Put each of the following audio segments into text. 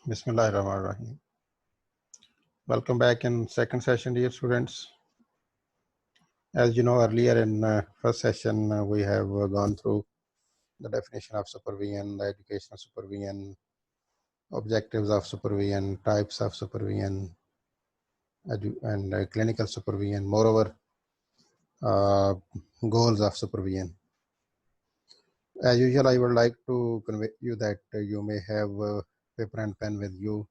Bismillahirrahmanirrahim. Welcome back in second session, dear students. As you know, earlier in first session, we have gone through the definition of supervision, the education of supervision, objectives of supervision, types of supervision, and clinical supervision. Moreover, goals of supervision. As usual, I would like to convey you that you may have paper and pen with you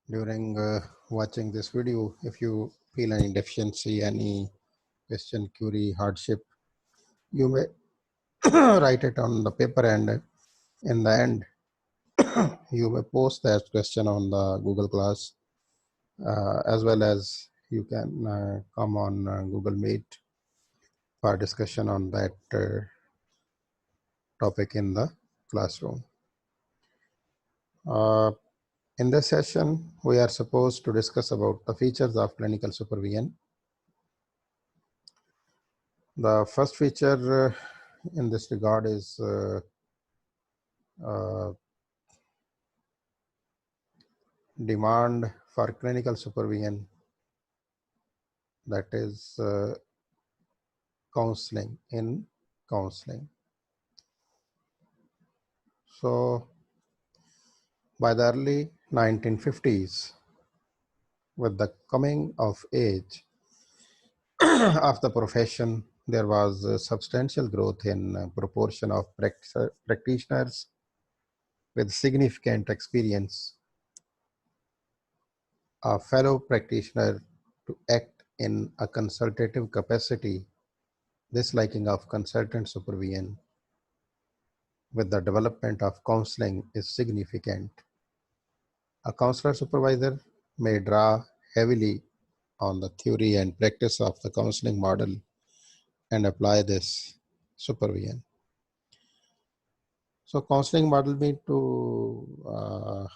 during watching this video. If you feel any deficiency, any question, query, hardship, you may write it on the paper, and in the end, you may post that question on the Google Class, as well as you can come on Google Meet for discussion on that topic in the classroom. In this session, we are supposed to discuss about the features of clinical supervision. The first feature in this regard is demand for clinical supervision, that is counseling. So by the early 1950s, with the coming of age of the profession, there was a substantial growth in proportion of practitioners with significant experience, a fellow practitioner to act in a consultative capacity. This liking of consultant supervision with the development of counseling is significant. A counselor supervisor may draw heavily on the theory and practice of the counseling model and apply this supervision. So counseling model means to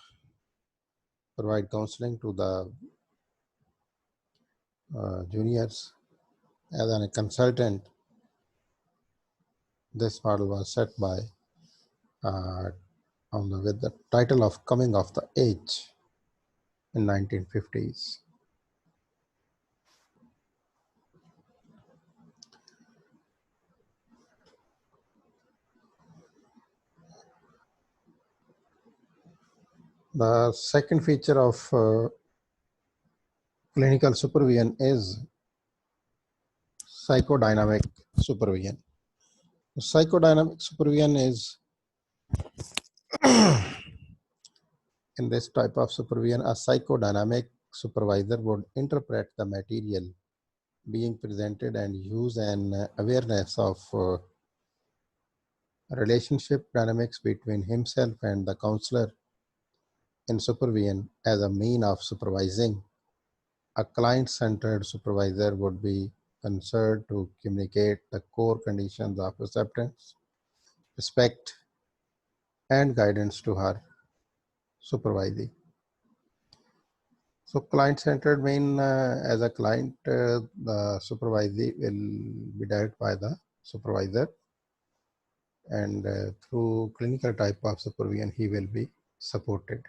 provide counseling to the juniors as a consultant. This model was set by with the title of Coming of the Age in 1950s. The second feature of clinical supervision is psychodynamic supervision. Psychodynamic supervision is in this type of supervision, a psychodynamic supervisor would interpret the material being presented and use an awareness of relationship dynamics between himself and the counselor in supervision as a mean of supervising. A client-centered supervisor would be concerned to communicate the core conditions of acceptance, respect, and guidance to her supervisee. So client-centered mean as a client, the supervisee will be dealt by the supervisor, and through clinical type of supervision, he will be supported.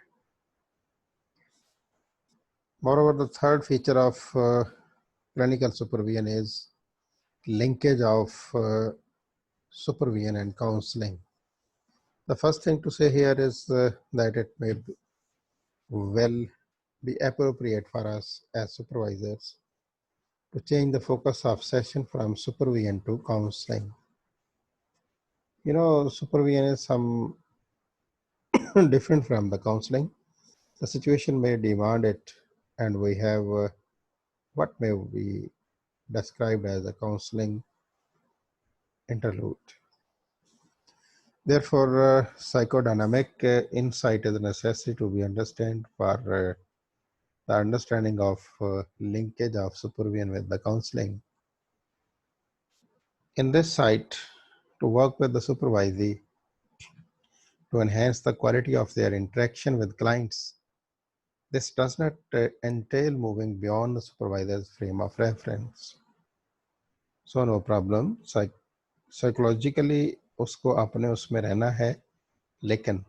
Moreover, the third feature of clinical supervision is linkage of supervision and counseling. The first thing to say here is that it may well be appropriate for us as supervisors to change the focus of session from supervision to counseling. You know, supervision is some different from the counseling. The situation may demand it, and we have what may be described as a counseling interlude. Therefore, psychodynamic insight is a necessity to be understood for the understanding of linkage of supervision with the counseling. In this site, to work with the supervisee to enhance the quality of their interaction with clients. This does not entail moving beyond the supervisor's frame of reference. So no problem. Psychologically उसको अपने उसमें रहना है, लेकिन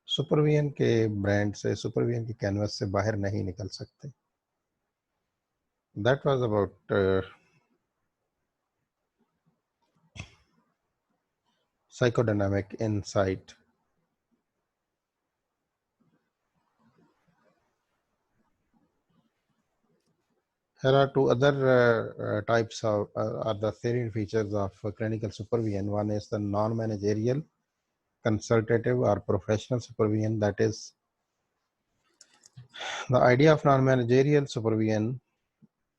supervision के brand से, supervision के canvas से बाहर नहीं निकल सकते. That was about psychodynamic insight. There are two other types of are the salient features of clinical supervision. One is the non-managerial, consultative or professional supervision. That is, the idea of non-managerial supervision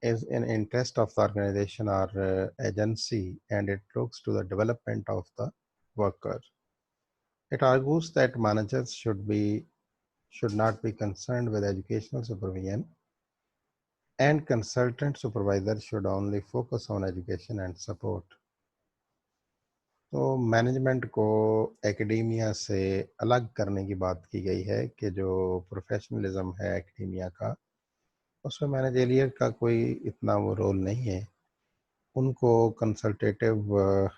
is in interest of the organization or agency, and it looks to the development of the worker. It argues that managers should not be concerned with educational supervision, and consultant supervisors should only focus on education and support. तो management को academia से अलग करने की बात की गई है कि जो प्रोफेशनलिज्म है एकेडेमिया का, उसमें मैनेजरियल का कोई इतना वो रोल नहीं है. उनको कंसल्टेटिव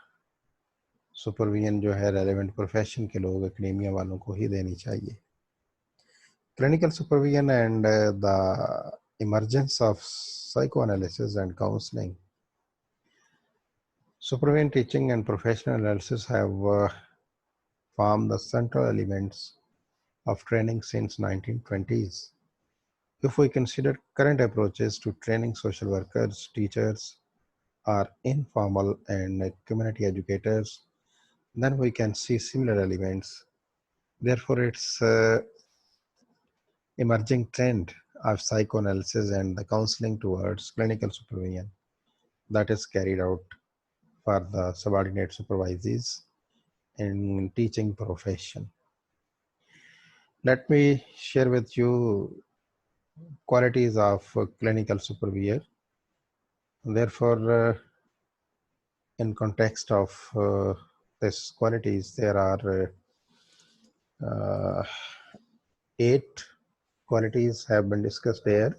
सुपरविजन जो है रेलेवेंट प्रोफेशन के लोग, एकेडेमिया वालों को ही देनी चाहिए. Clinical supervision and the emergence of psychoanalysis and counseling. Supervision teaching and professional analysis have formed the central elements of training since 1920s. If we consider current approaches to training social workers, teachers, or informal and community educators, then we can see similar elements. Therefore, it's emerging trend of psychoanalysis and the counseling towards clinical supervision that is carried out for the subordinate supervisees in teaching profession. Let me share with you qualities of clinical supervisor. Therefore, in context of these qualities, there are 8 qualities have been discussed here.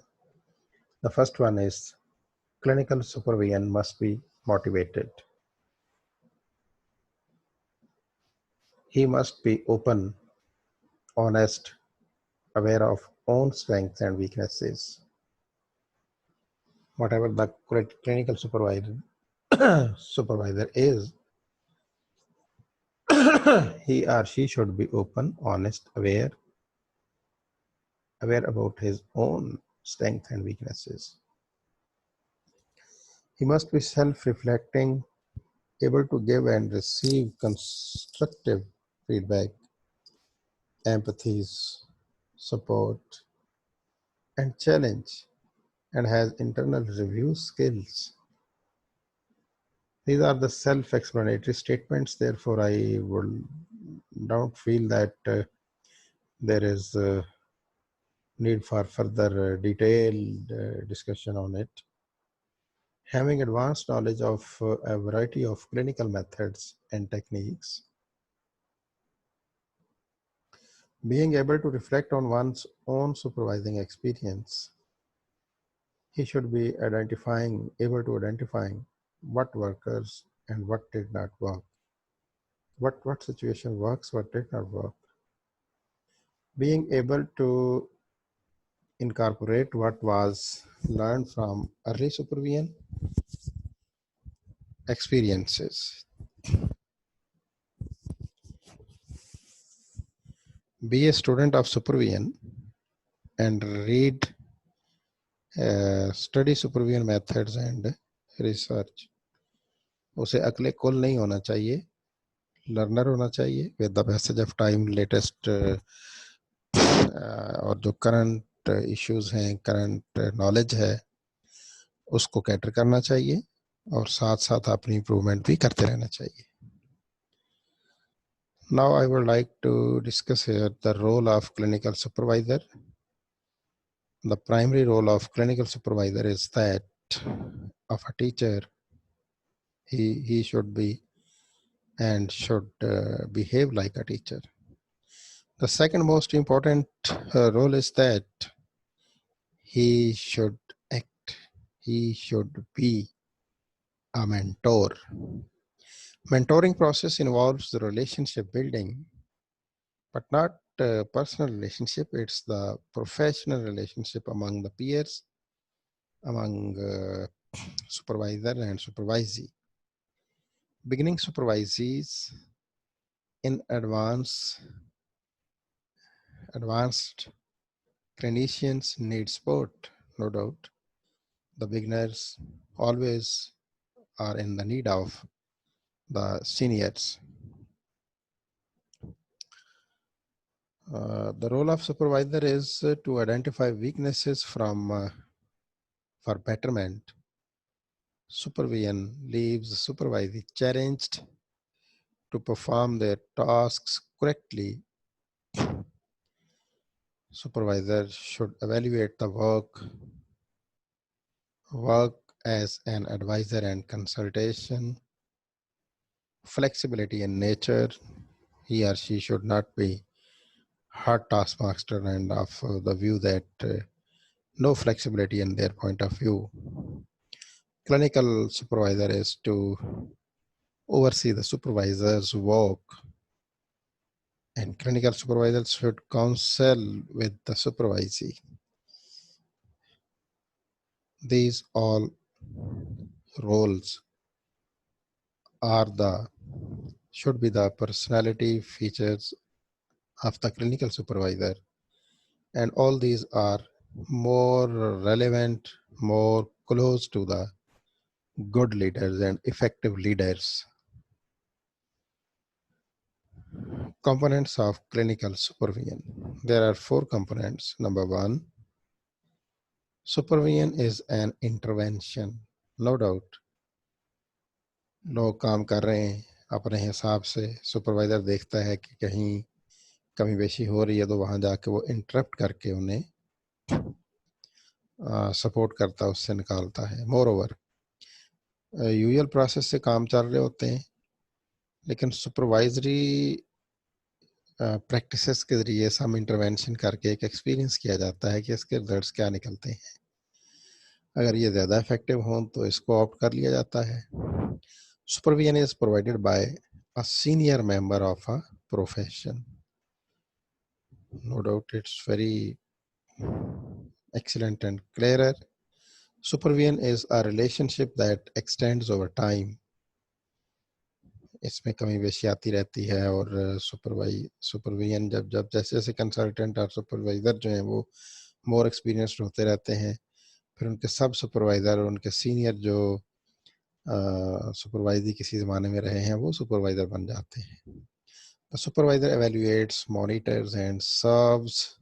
The first one is clinical supervision must be motivated. He must be open, honest, aware of own strengths and weaknesses. Whatever the clinical supervisor is, he or she should be open, honest, aware about his own strengths and weaknesses. He must be self-reflecting, able to give and receive constructive feedback, empathies, support, and challenge, and has internal review skills. These are the self-explanatory statements. Therefore, I don't feel that there is need for further detailed discussion on it. Having advanced knowledge of a variety of clinical methods and techniques, being able to reflect on one's own supervising experience, he should be able to identify what works and what did not work, what situation works, what did not work. Being able to incorporate what was learned from early supervision experiences. Be a student of supervision and study supervision methods and research. उसे अकले कुल नहीं होना चाहिए, learner होना चाहिए with the passage of time, latest और जो current issues हैं, करंट नॉलेज है, उसको कैटर करना चाहिए और साथ साथ अपनी इम्प्रूवमेंट भी करते रहना चाहिए. Now I would like to discuss here the role of clinical supervisor. The primary role of clinical supervisor is that of a teacher. He should be and should behave like a teacher. The second most important role is that he should act. He should be a mentor. Mentoring process involves the relationship building, but not personal relationship, it's the professional relationship among the peers, among supervisor and supervisee. Beginning supervisees in advanced clinicians need support, no doubt. The beginners always are in the need of the seniors. The role of supervisor is to identify weaknesses for betterment. Supervision leaves the supervisee challenged to perform their tasks correctly. Supervisor should evaluate the work as an advisor and consultation, flexibility in nature. He or she should not be hard taskmaster and of the view that no flexibility in their point of view. Clinical supervisor is to oversee the supervisor's work, and clinical supervisors should counsel with the supervisee. These all roles should be the personality features of the clinical supervisor, and all these are more relevant, more close to the good leaders and effective leaders. Components of clinical supervision. There are 4 components. Number 1, supervision is an intervention. No doubt. लोग काम कर रहे हैं अपने हिसाब से, supervisor देखता है कि कहीं कमी बेशी हो रही है तो वहां जाके वो इंटरप्ट करके उन्हें सपोर्ट करता है, उससे निकालता है. मोर ओवर यूजुअल प्रोसेस से काम चल रहे होते हैं, लेकिन सुपरवाइजरी प्रैक्टिसेस के जरिए सम इंटरवेंशन करके एक एक्सपीरियंस किया जाता है कि इसके रिजल्ट्स क्या निकलते हैं. अगर ये ज़्यादा इफेक्टिव हों तो इसको ऑप्ट कर लिया जाता है. Supervision is provided by a senior member of a profession. No doubt it's very excellent and clearer. Supervision is a relationship that extends over time. इसमें कमी बेशी आती रहती है और सुपरविजन जब जैसे जैसे कंसल्टेंट और सुपरवाइजर जो हैं वो मोर एक्सपीरियंस्ड होते रहते हैं, फिर उनके सब सुपरवाइजर और उनके सीनियर जो सुपरवाइजरी किसी ज़माने में रहे हैं वो सुपरवाइजर बन जाते हैं. The supervisor evaluates, monitors and serves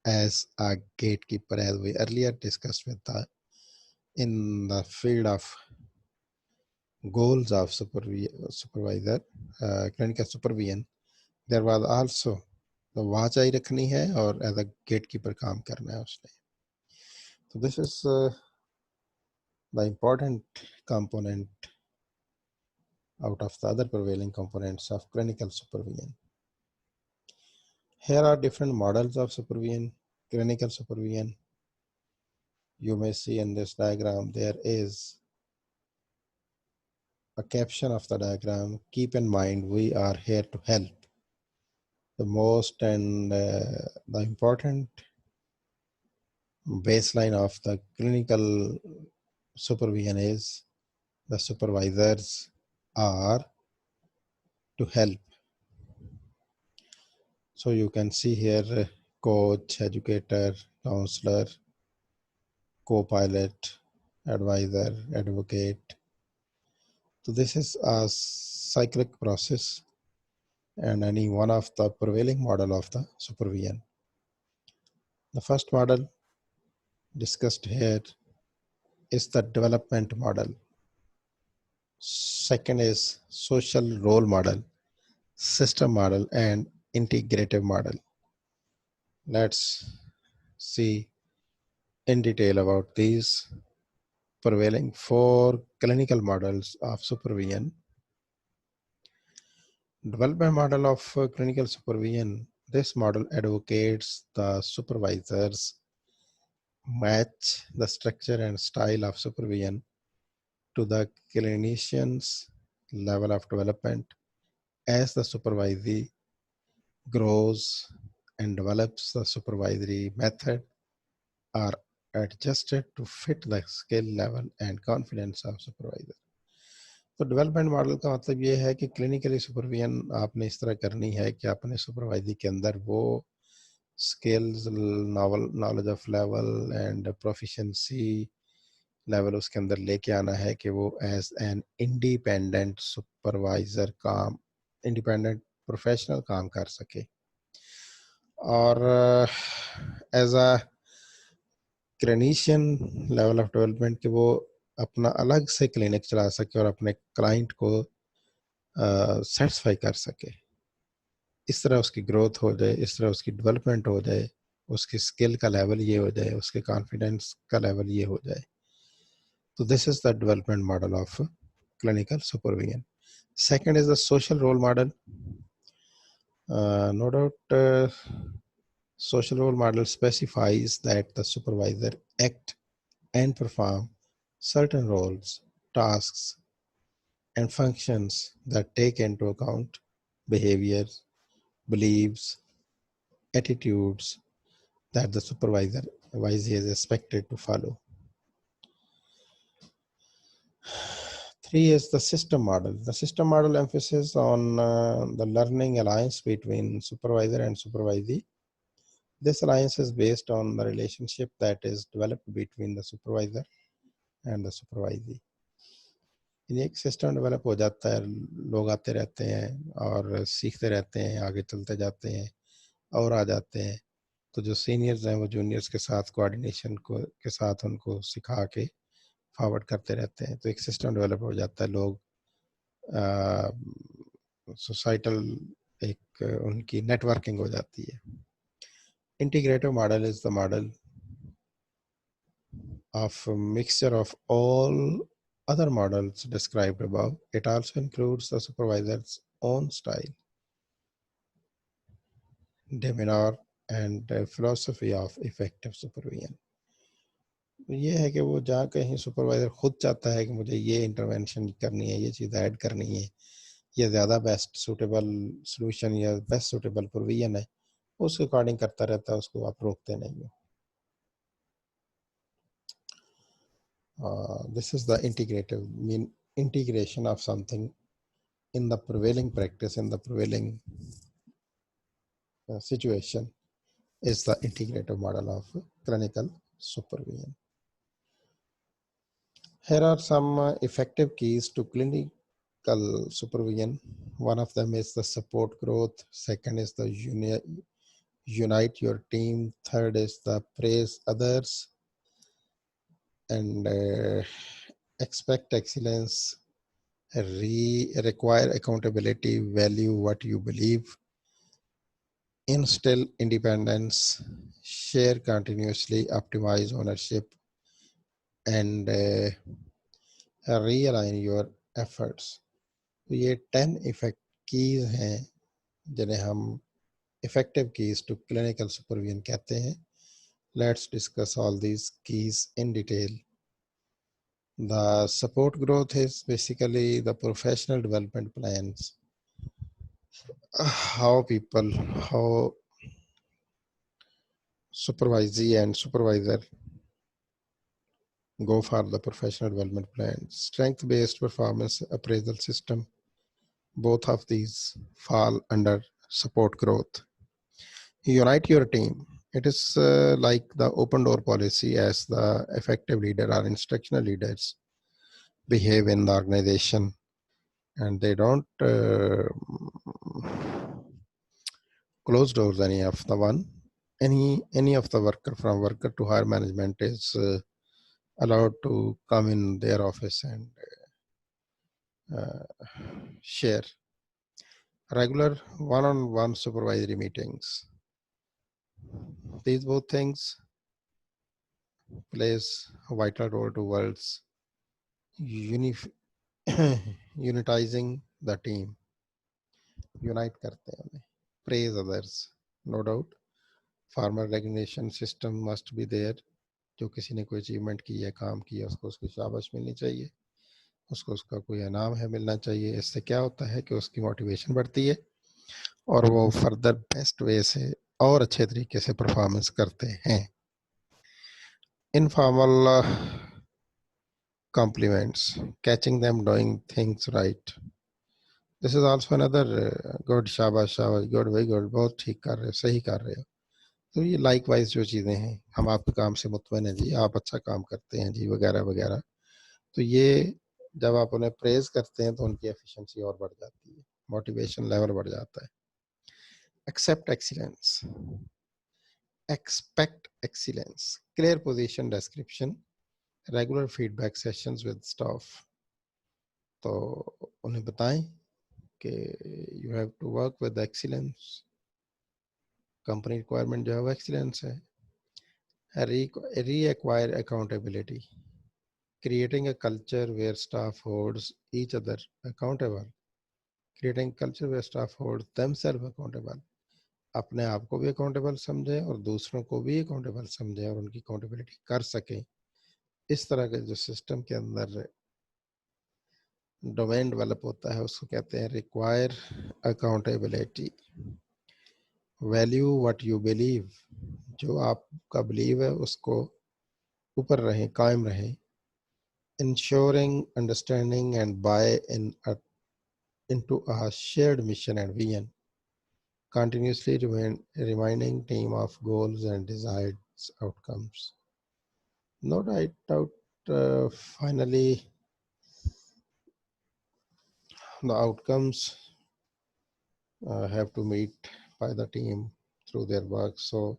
as a gatekeeper, as we earlier discussed in the field of goals of supervisor, clinical supervision. There was also the वाचाई रखनी है और as a gatekeeper काम करना है उसने. So this is the important component out of the other prevailing components of clinical supervision. Here are different models of supervision, clinical supervision. You may see in this diagram, there is a caption of the diagram. Keep in mind, we are here to help. The most and the important baseline of the clinical supervision is the supervisors are to help. So you can see here coach, educator, counselor, co-pilot, advisor, advocate. So this is a cyclic process and any one of the prevailing model of the supervision. The first model discussed here is the development model. Second is social role model, system model, and integrative model. Let's see in detail about these prevailing 4 clinical models of supervision. Development model of clinical supervision. This model advocates the supervisors match the structure and style of supervision to the clinician's level of development as the supervisee grows and develops the supervisory method are adjusted to fit the skill level and confidence of supervisor. तो development model का मतलब ये है कि clinically supervision आपने इस तरह करनी है कि आपने सुपरवाइजरी के अंदर वो skills, knowledge of level and proficiency level उसके अंदर लेके आना है कि वो एज एन इंडिपेंडेंट सुपरवाइजर काम, इंडिपेंडेंट प्रोफेशनल काम कर सके और as a clinician level of development कि वो अपना अलग से क्लिनिक चला सके और अपने क्लाइंट को सेटिस्फाई कर सके, इस तरह उसकी ग्रोथ हो जाए, इस तरह उसकी डेवलपमेंट हो जाए, उसकी स्किल का लेवल ये हो जाए, उसके कॉन्फिडेंस का लेवल ये हो जाए. तो this is the development model of clinical supervision. Second is the social role model. No doubt, social role model specifies that the supervisor act and perform certain roles, tasks, and functions that take into account behaviors, beliefs, attitudes that the supervisor is expected to follow. 3 is the system model. The system model emphasis on the learning alliance between supervisor and supervisee. This alliance is based on the relationship that is developed between the supervisor and the supervisee. ये एक system develop हो जाता है, लोग आते रहते हैं और सीखते रहते हैं, आगे चलते जाते हैं और आ जाते हैं. तो जो सीनियर्स हैं वो जूनियर्स के साथ कोऑर्डिनेशन को के साथ उनको सिखा के फॉरवर्ड करते रहते हैं. तो एक सिस्टम डेवलप हो जाता है, लोग सोसाइटल एक उनकी नेटवर्किंग हो जाती है. Integrative model is the model of a mixture of all other models described above. It also includes the supervisor's own style, demeanor, and philosophy of effective supervision. ये है कि वो जहाँ कहीं सुपरवाइजर खुद चाहता है कि मुझे ये इंटरवेंशन करनी है, ये चीज़ ऐड करनी है, ये ज़्यादा बेस्ट सूटेबल सोल्यूशन या बेस्ट सूटेबल प्रोविजन है, उसके अकॉर्डिंग करता रहता है, उसको आप रोकते नहीं हो. This is the integrative integration of something in the prevailing practice, in the prevailing situation, is the integrative model of clinical supervision. Here are some effective keys to clinical supervision. One of them is the support growth. Second is the unite your team. Third is the praise others and expect excellence. Require accountability, value what you believe, instill independence, share continuously, optimize ownership, and realign your efforts. तो ये 10 effect keys हैं जिन्हें हम effective keys to clinical supervision कहते हैं. Let's discuss all these keys in detail. The support growth is basically the professional development plans. How supervisee and supervisor go for the professional development plan. Strength-based performance appraisal system. Both of these fall under support growth. Unite your team. It is like the open door policy as the effective leader or instructional leaders behave in the organization, and they don't close doors any of the one. Any of the worker, from worker to higher management, is allowed to come in their office and share. Regular one-on-one supervisory meetings. These both things plays a vital role towards unitizing the team. Unite करते हैं उन्हें. Praise others. No doubt. Formal recognition system must be there. जो किसी ने कोई achievement की है, काम किया, उसको उसकी शाबाश मिलनी चाहिए, उसको उसका कोई इनाम है मिलना चाहिए. इससे क्या होता है कि उसकी मोटिवेशन बढ़ती है और वो फर्दर बेस्ट वे से और अच्छे तरीके से परफॉर्मेंस करते हैं. Informal compliments, catching them doing things right. This is also another good, शाबाश शाबाश, गुड, वेरी गुड, बहुत ठीक कर रहे हो, सही कर रहे हो. तो ये लाइक वाइज जो चीज़ें हैं, हम आपके काम से मुतमईन हैं जी, आप अच्छा काम करते हैं जी, वगैरह वगैरह. तो ये जब आप उन्हें प्रेज करते हैं तो उनकी एफिशिएंसी और बढ़ जाती है, मोटिवेशन लेवल बढ़ जाता है. Except excellence, expect excellence, clear position description, regular feedback sessions with staff. तो उन्हें बताएं कि you have to work with excellence, company requirement जो है वो एक्सीलेंस है. Reacquire accountability, creating a culture where staff holds each other accountable, creating culture where staff holds themselves accountable. अपने आप को भी अकाउंटेबल समझें और दूसरों को भी अकाउंटेबल समझें और उनकी अकाउंटेबिलिटी कर सकें. इस तरह के जो सिस्टम के अंदर डोमेन डेवलप होता है उसको कहते हैं require accountability. Value what you believe, जो आपका बिलीव है उसको ऊपर रहें, कायम रहें. ensuring understanding and buy in into a shared mission and vision, continuously reminding team of goals and desired outcomes. No doubt, finally, the outcomes have to meet by the team through their work. So,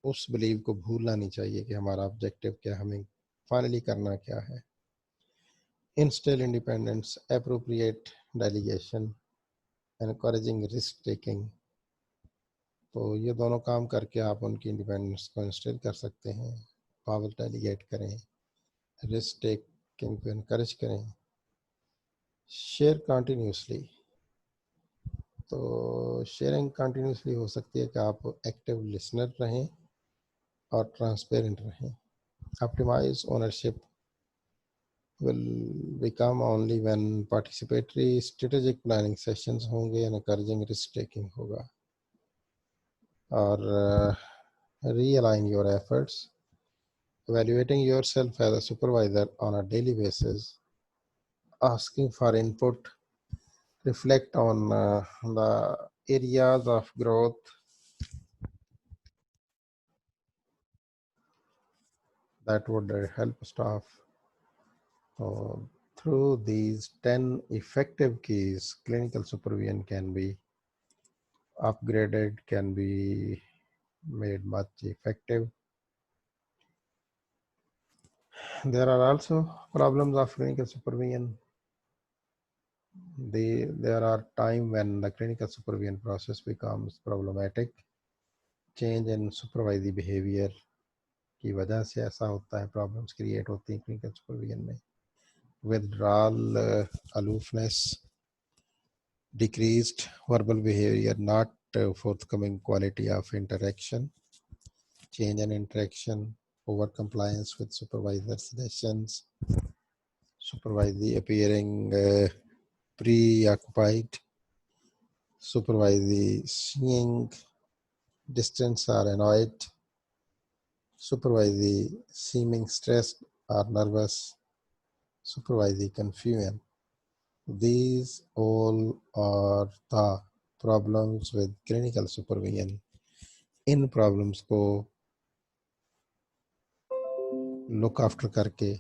उस believe को भूलना नहीं चाहिए कि हमारा objective क्या, हमें finally करना क्या है. Instill independence, appropriate delegation, encouraging risk taking. तो ये दोनों काम करके आप उनकी इंडिपेंडेंस को इंस्टिल कर सकते हैं. पावर डेलीगेट करें, रिस्क टेकिंग को इनकरेज करें. शेयर कंटिन्यूसली, तो शेयरिंग कंटिन्यूसली हो सकती है कि आप एक्टिव लिसनर रहें और ट्रांसपेरेंट रहें. Optimise ownership will become only when participatory strategic planning sessions होंगे, encouraging risk taking होगा. और realign your efforts, evaluating yourself as a supervisor on a daily basis, asking for input, reflect on the areas of growth that would help staff. Through these 10 effective keys, clinical supervision can be upgraded, can be made much effective. There are also problems of clinical supervision. There are times when the clinical supervision process becomes problematic. Change in supervisory behavior की वजह से ऐसा होता है, problems create होती हैं clinical supervision में. Withdrawal, aloofness, decreased verbal behavior, not forthcoming quality of interaction, change in interaction, over compliance with supervisor suggestions, supervisory appearing preoccupied, supervisory seeing distance or annoyed, supervisory seeming stressed or nervous, supervisory confusion. These all are the problems with clinical supervision. In problems को look after करके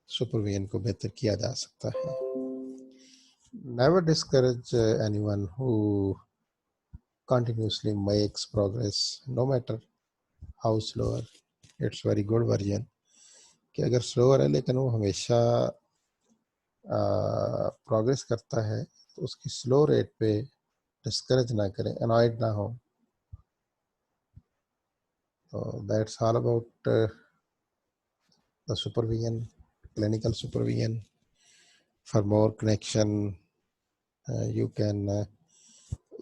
supervision को बेहतर किया जा सकता है. Never discourage anyone who continuously makes progress, no matter how slower. It's very good version कि अगर स्लोअर है लेकिन वो हमेशा प्रोग्रेस करता है तो उसकी स्लो रेट पे डिस्करेज ना करें, अनॉयड ना हो. So that's all about the supervision, clinical supervision. For more connection, you can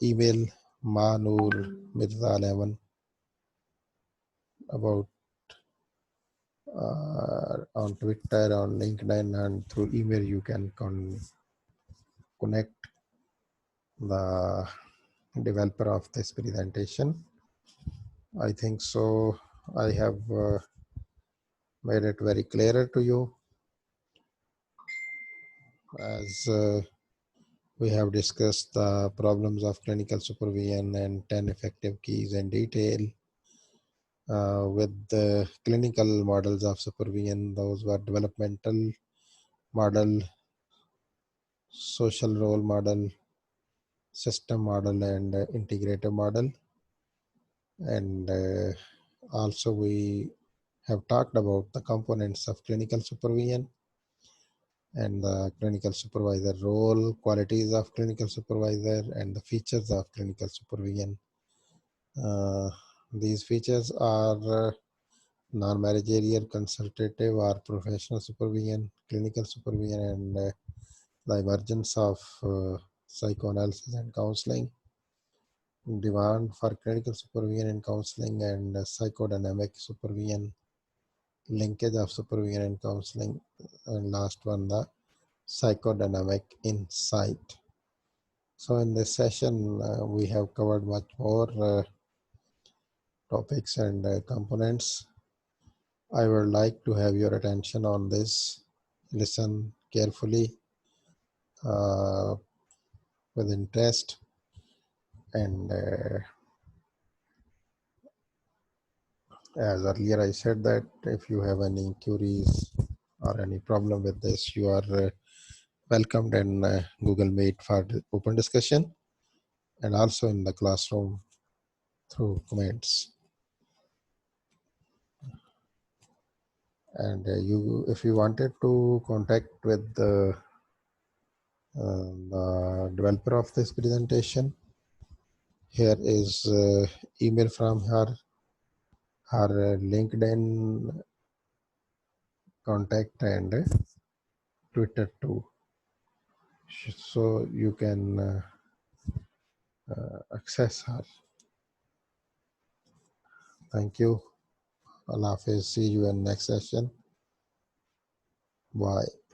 email Manur Mirza 11 about on Twitter, on LinkedIn, and through email you can connect. the developer of this presentation. I think so. I have made it very clearer to you as we have discussed the problems of clinical supervision and 10 effective keys in detail. With the clinical models of supervision, those were developmental model, social role model, system model, and integrative model. And also we have talked about the components of clinical supervision and the clinical supervisor role, qualities of clinical supervisor, and the features of clinical supervision. These features are non-managerial, consultative, or professional supervision, clinical supervision, and the emergence of psychoanalysis and counseling, demand for clinical supervision and counseling, and psychodynamic supervision, linkage of supervision and counseling, and last one, the psychodynamic insight. So in this session, we have covered much more topics and components. I would like to have your attention on this. Listen carefully with interest, and as earlier I said that if you have any queries or any problem with this, you are welcomed in Google Meet for open discussion and also in the classroom through comments. And if you wanted to contact with the developer of this presentation, here is email from her LinkedIn contact and Twitter too, so you can access her. Thank you. Allah Hafiz. See you in next session. Bye.